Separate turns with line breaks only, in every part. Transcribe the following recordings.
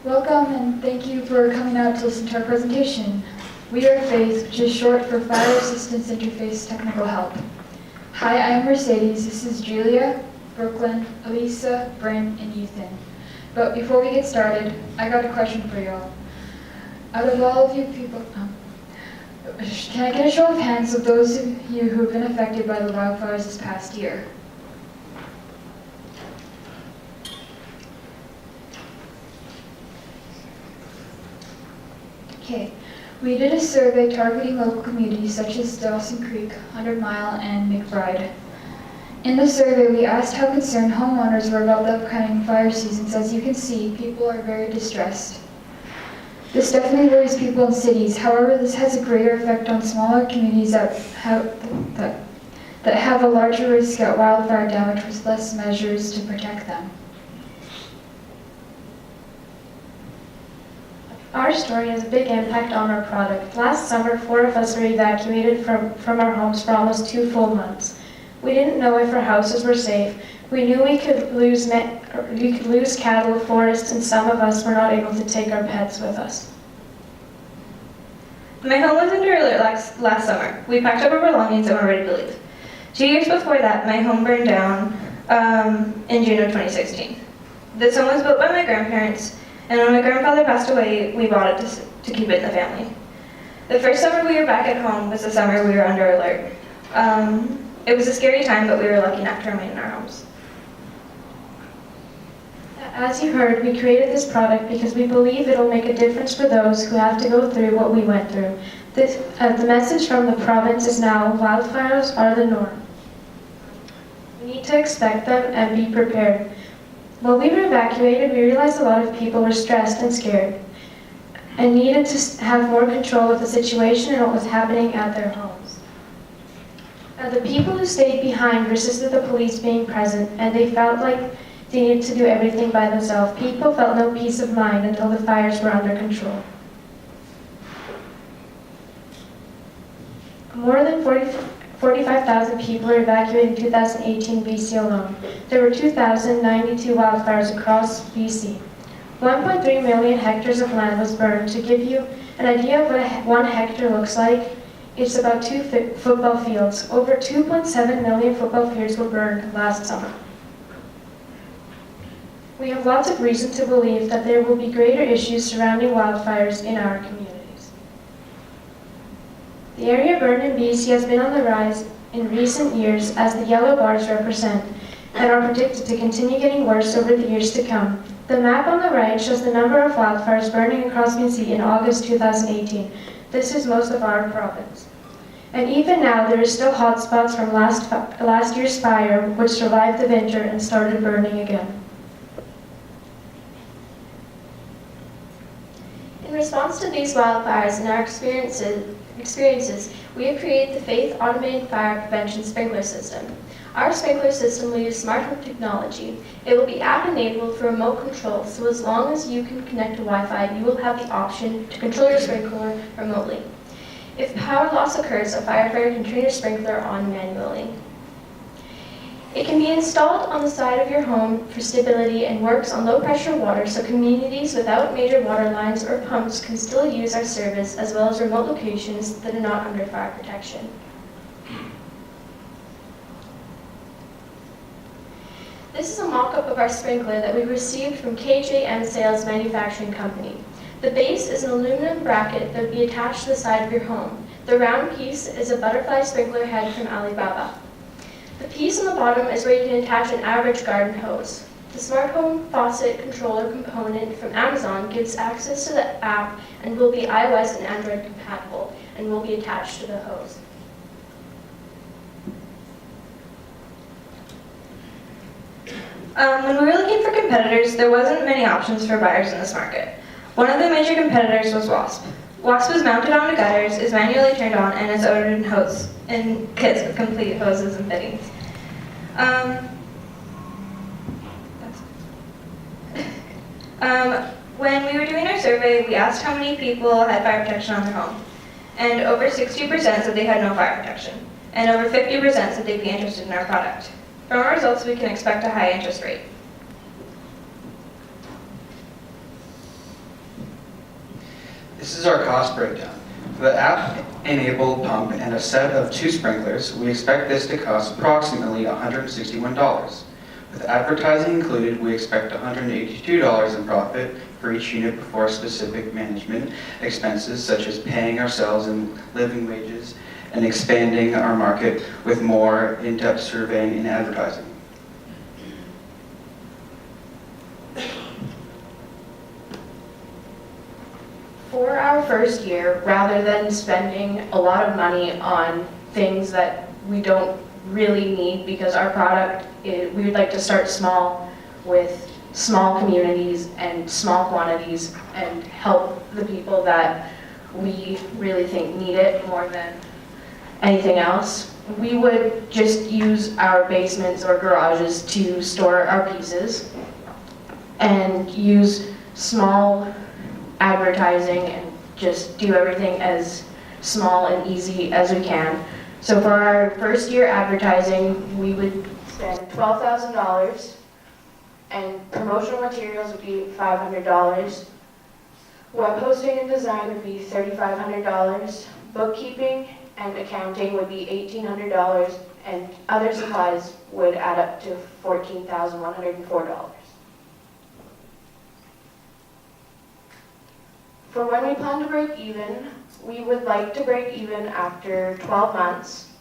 Welcome and thank you for coming out to listen to our presentation. We are FACE, which is short for Fire Assistance Interface Technical Help. Hi, I'm Mercedes. This is Julia, Brooklyn, Elisa, Bryn, and Ethan. But before we get started, I got a question for y'all. Out of all of you people, can I get a show of hands of those of you who have been affected by the wildfires this past year? Okay, we did a survey targeting local communities such as Dawson Creek, 100 Mile, and McBride. In the survey, we asked how concerned homeowners were about the upcoming fire seasons. As you can see, people are very distressed. This definitely worries people in cities. However, this has a greater effect on smaller communities that have a larger risk at wildfire damage with less measures to protect them.
Our story has a big impact on our product. Last summer, 4 of us were evacuated from our homes for almost 2 full months. We didn't know if our houses were safe. We knew we could lose cattle, forests, and some of us were not able to take our pets with us.
My home was under alert last summer. We packed up our belongings and were ready to leave. 2 years before that, my home burned down in June of 2016. This home was built by my grandparents, and when my grandfather passed away, we bought it to keep it in the family. The first summer we were back at home was the summer we were under alert. It was a scary time, but we were lucky not to remain in our homes.
As you heard, we created this product because we believe it'll make a difference for those who have to go through what we went through. The message from the province is now, wildfires are the norm. We need to expect them and be prepared. While we were evacuated, we realized a lot of people were stressed and scared and needed to have more control of the situation and what was happening at their homes. The people who stayed behind resisted the police being present, and they felt like they needed to do everything by themselves. People felt no peace of mind until the fires were under control. More than 45,000 people were evacuated in 2018 BC alone. There were 2,092 wildfires across BC. 1.3 million hectares of land was burned. To give you an idea of what 1 hectare looks like, it's about 2 football fields. Over 2.7 million football fields were burned last summer. We have lots of reason to believe that there will be greater issues surrounding wildfires in our communities. The area burned in BC has been on the rise in recent years, as the yellow bars represent, and are predicted to continue getting worse over the years to come. The map on the right shows the number of wildfires burning across BC in August 2018. This is most of our province. And even now, there are still hot spots from last year's fire, which survived the winter and started burning again. In response to these wildfires and our experiences, we have created the FAITH Automated Fire Prevention Sprinkler System. Our sprinkler system will use smart home technology. It will be app-enabled for remote control, so as long as you can connect to Wi-Fi, you will have the option to control your sprinkler remotely. If power loss occurs, a firefighter can turn your sprinkler on manually. It can be installed on the side of your home for stability and works on low-pressure water, so communities without major water lines or pumps can still use our service, as well as remote locations that are not under fire protection. This is a mock-up of our sprinkler that we received from KJM Sales Manufacturing Company. The base is an aluminum bracket that will be attached to the side of your home. The round piece is a butterfly sprinkler head from Alibaba. The piece on the bottom is where you can attach an average garden hose. The smart home faucet controller component from Amazon gives access to the app and will be iOS and Android compatible and will be attached to the hose.
When we were looking for competitors, there wasn't many options for buyers in this market. One of the major competitors was Wasp. Wasp is mounted on the gutters, is manually turned on, and is ordered in kits with complete hoses and fittings. When we were doing our survey, we asked how many people had fire protection on their home, and over 60% said they had no fire protection, and over 50% said they'd be interested in our product. From our results, we can expect a high interest rate.
This is our cost breakdown. For the app-enabled pump and a set of 2 sprinklers, we expect this to cost approximately $161. With advertising included, we expect $182 in profit for each unit before specific management expenses such as paying ourselves and living wages and expanding our market with more in-depth surveying and advertising.
For our first year, rather than spending a lot of money on things that we don't really need because our product, we would like to start small with small communities and small quantities and help the people that we really think need it more than anything else. We would just use our basements or garages to store our pieces and use small advertising and just do everything as small and easy as we can. So for our first year advertising, we would spend $12,000 and promotional materials would be $500. Web hosting and design would be $3,500. Bookkeeping and accounting would be $1,800, and other supplies would add up to $14,104. For when we plan to break even, we would like to break even after 12 months.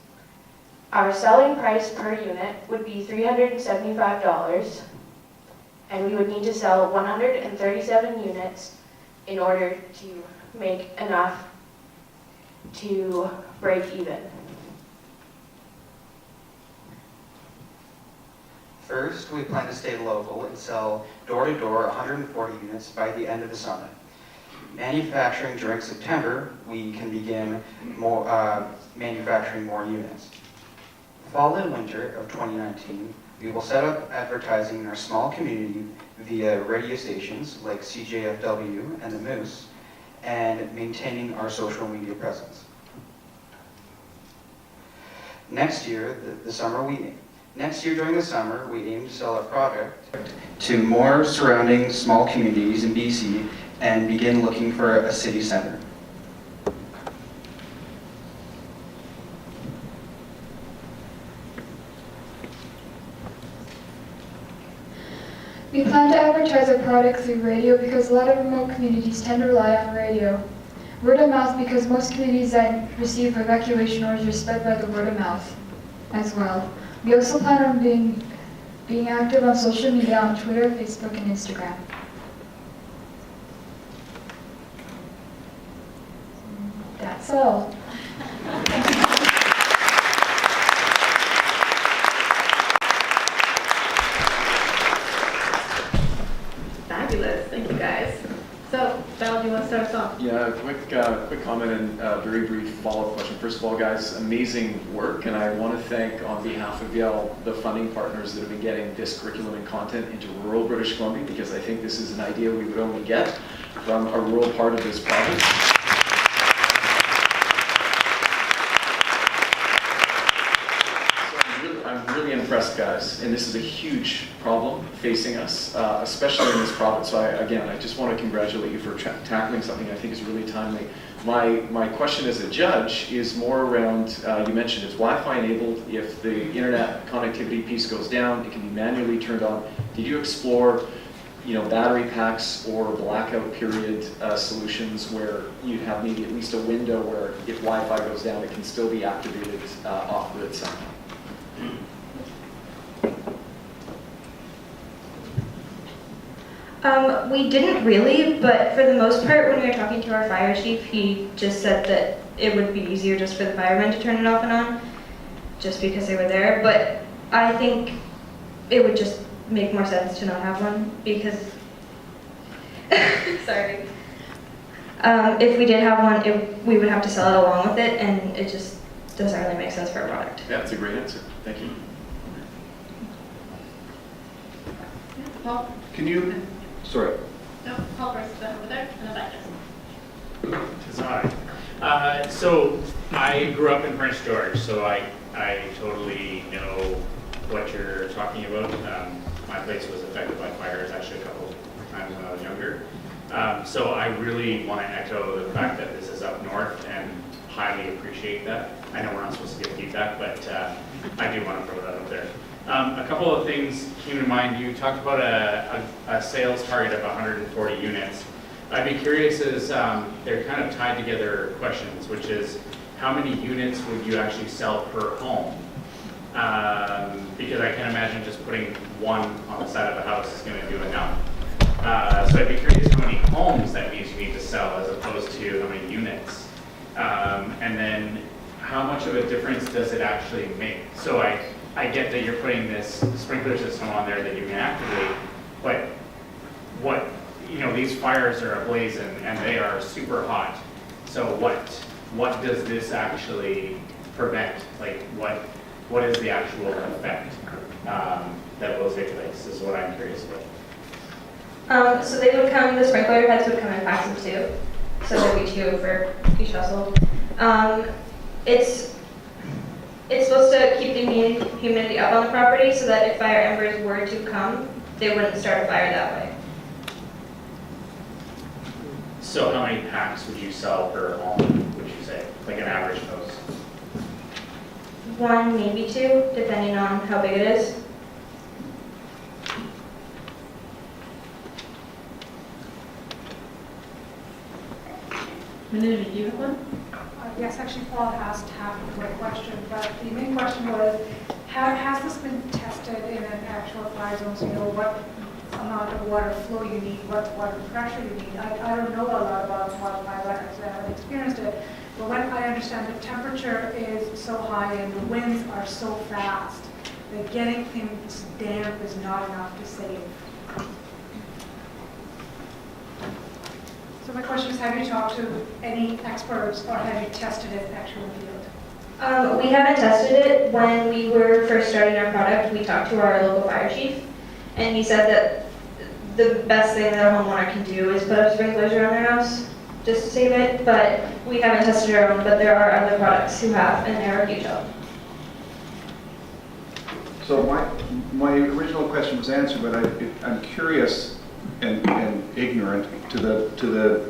Our selling price per unit would be $375, and we would need to sell 137 units in order to make enough to break even.
First, we plan to stay local and sell door-to-door 140 units by the end of the summer. Manufacturing during September, we can begin manufacturing more units. Fall and winter of 2019, we will set up advertising in our small community via radio stations like CJFW and the Moose, and maintaining our social media presence. Next year during the summer, we aim to sell our product to more surrounding small communities in BC and begin looking for a city center.
We plan to advertise our product through radio because a lot of remote communities tend to rely on radio. Word of mouth because most communities that receive evacuation orders are spread by the word of mouth as well. We also plan on being active on social media on Twitter, Facebook, and Instagram. That's all.
Fabulous, thank you guys. So, Val, do you want to start us off?
Yeah, quick comment and very brief follow-up question. First of all, guys, amazing work, and I want to thank, on behalf of Yale, the funding partners that have been getting this curriculum and content into rural British Columbia, because I think this is an idea we would only get from a rural part of this province. I'm really impressed, guys, and this is a huge problem facing us, especially in this province. So I just want to congratulate you for tackling something I think is really timely. My question as a judge is more around, you mentioned it's Wi-Fi enabled. If the internet connectivity piece goes down, it can be manually turned on. Did you explore battery packs or blackout period solutions where you have maybe at least a window where if Wi-Fi goes down, it can still be activated off-grid somehow?
We didn't really, but for the most part, when we were talking to our fire chief, he just said that it would be easier just for the firemen to turn it off and on, just because they were there. But I think it would just make more sense to not have one, because, sorry. If we did have one, we would have to sell it along with it, and it just doesn't really make sense for our product.
Yeah, that's a great answer. Thank you.
Paul?
Can you, sorry.
No, Paul first, then over there, and then back there.
Hi. So I grew up in Prince George, so I totally know what you're talking about. My place was affected by fires actually a couple times when I was younger. So I really want to echo the fact that this is up north and highly appreciate that. I know we're not supposed to give feedback, but I do want to throw that out there. A couple of things came to mind. You talked about a sales target of 140 units. I'd be curious as they're kind of tied together questions, which is how many units would you actually sell per home? Because I can't imagine just putting one on the side of a house is going to do enough. So I'd be curious how many homes that means you need to sell as opposed to how many units. And then how much of a difference does it actually make? So I get that you're putting this sprinkler system on there that you can activate, but what, these fires are ablaze and they are super hot. So what does this actually prevent? Like what is the actual effect that will take place is what I'm curious about.
So they would come, the sprinkler heads would come in packs of 2. So there'd be 2 for each household. It's supposed to keep the humidity up on the property so that if fire embers were to come, they wouldn't start a fire that way.
So how many packs would you sell per home, would you say? Like an average house?
1, maybe 2, depending on how big it is.
Manila, do you have one?
Yes, actually, Paul asked half of my question, but the main question was, has this been tested in an actual fire zone, so you know what amount of water flow you need, what water pressure you need? I don't know a lot about wildfire, because I haven't experienced it, but when I understand the temperature is so high and the winds are so fast, that getting things damp is not enough to save. So my question is, have you talked to any experts or have you tested it actually in the field?
We haven't tested it. When we were first starting our product, we talked to our local fire chief, and he said that the best thing that a homeowner can do is put up sprinklers around their house just to save it, but we haven't tested our own, but there are other products who have, and they're a huge help.
So my original question was answered, but I'm curious and ignorant to the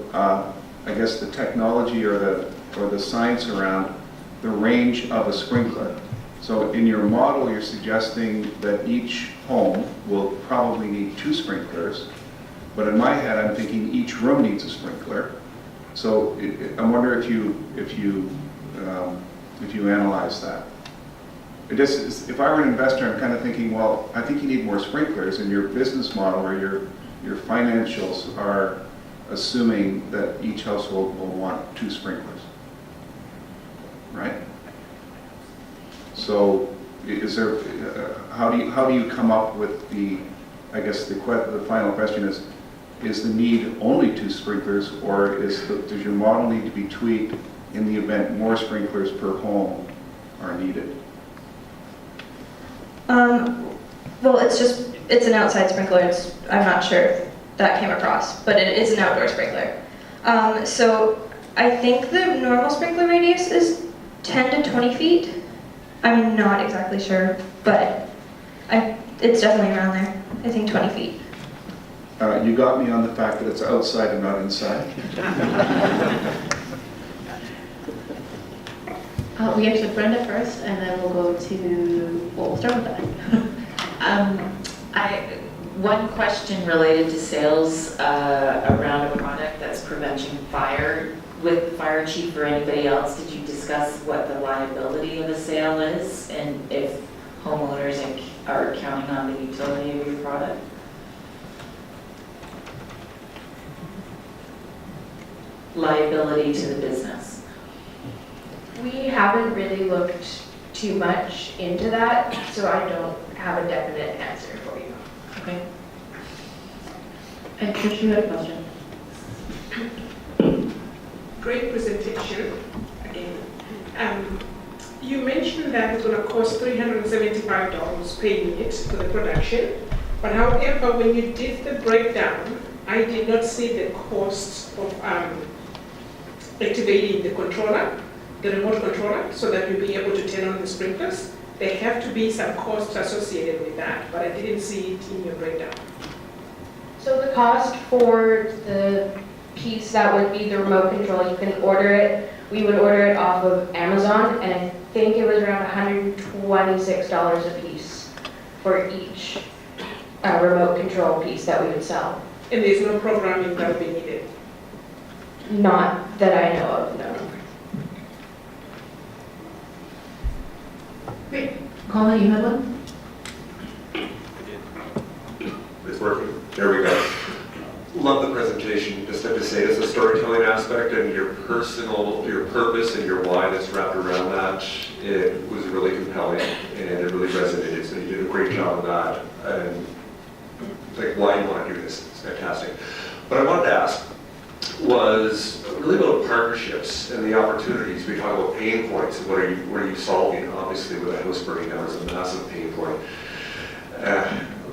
I guess the technology or the science around the range of a sprinkler. So in your model, you're suggesting that each home will probably need 2 sprinklers, but in my head, I'm thinking each room needs a sprinkler. So I wonder if you analyze that. If I were an investor, I'm kind of thinking, well, I think you need more sprinklers, and your business model or your financials are assuming that each household will want 2 sprinklers, right? So, is there? How do you come up with the? I guess the final question is the need only 2 sprinklers, or does your model need to be tweaked in the event more sprinklers per home are needed?
Well, it's an outside sprinkler. I'm not sure if that came across, but it is an outdoor sprinkler. So I think the normal sprinkler radius is 10 to 20 feet. I'm not exactly sure, but it's definitely around there. I think 20 feet.
You got me on the fact that it's outside and not inside.
We actually Brenda first, and then we'll go to, we'll start with that.
One question related to sales around a product that's preventing fire. With the fire chief or anybody else, did you discuss what the liability of a sale is and if homeowners are counting on the utility of your product? Liability to the business.
We haven't really looked too much into that, so I don't have a definite answer for you.
Okay. And Trish, you had a question.
Great presentation again. You mentioned that it's going to cost $375 per unit for the production, but however, when you did the breakdown, I did not see the cost of activating the controller, the remote controller, so that you'll be able to turn on the sprinklers. There have to be some costs associated with that, but I didn't see it in your breakdown.
So the cost for the piece that would be the remote control, you can order it. We would order it off of Amazon, and I think it was around $126 a piece for each remote control piece that we would sell.
And there's no programming that would be needed.
Not that I know of, no.
Colin, you had one?
It's working. There we go. Love the presentation. Just have to say, it's a storytelling aspect and your purpose and your why that's wrapped around that. It was really compelling and it really resonated. So you did a great job of that. And like why you want to do this. It's fantastic. What I wanted to ask was really about partnerships and the opportunities. We talk about pain points and what are you solving? Obviously, with a house burning down is a massive pain point.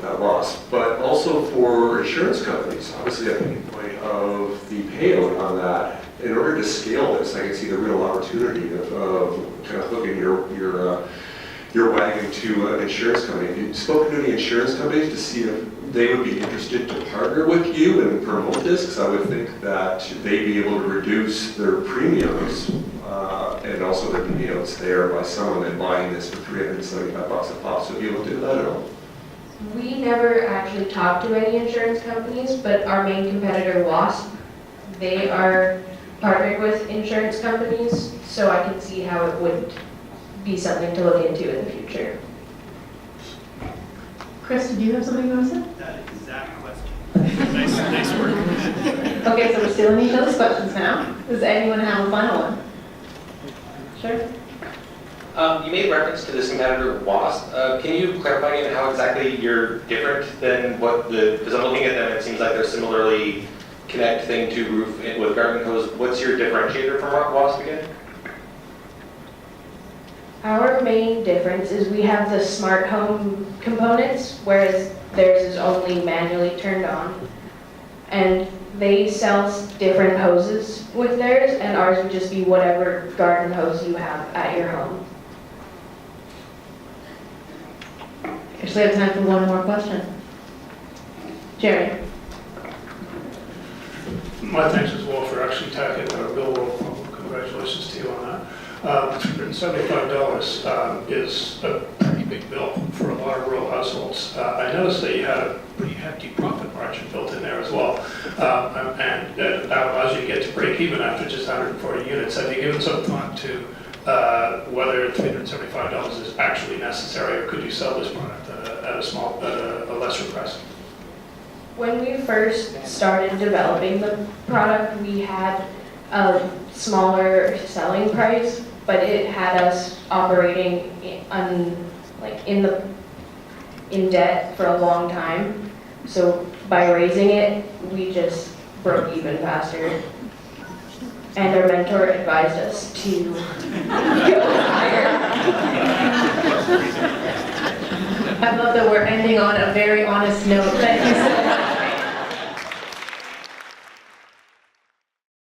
That loss, but also for insurance companies, obviously a pain point of the payout on that. In order to scale this, I can see the real opportunity of kind of hooking your wagon to an insurance company. Have you spoken to any insurance companies to see if they would be interested to partner with you and promote this? Because I would think that they'd be able to reduce their premiums and also their payouts there by someone and buying this for $375 a pop. So have you looked into that at all?
We never actually talked to any insurance companies, but our main competitor, Wasp, they are partnered with insurance companies, so I can see how it would be something to look into in the future.
Chris, did you have something you want to say?
That exact question. Nice work.
Okay, so we're still in each other's questions now. Does anyone have a final one? Sure.
You made reference to this competitor, Wasp. Can you clarify again how exactly you're different than what because I'm looking at them, it seems like they're similarly connecting to roof with garden hose. What's your differentiator from Wasp again?
Our main difference is we have the smart home components, whereas theirs is only manually turned on. And they sell different hoses with theirs, and ours would just be whatever garden hose you have at your home.
Actually, I have time for one more question. Jerry.
My thanks as well for actually tackling a real world problem. Congratulations to you on that. $375 is a pretty big bill for a lot of rural households. I noticed that you had a pretty hefty profit margin built in there as well. And that allows you to get to break even after just 140 units. Have you given some thought to whether $375 is actually necessary, or could you sell this product at a lesser price?
When we first started developing the product, we had a smaller selling price, but it had us operating in debt for a long time. So by raising it, we just broke even faster. And our mentor advised us to go higher.
I love that we're ending on a very honest note. Thank you so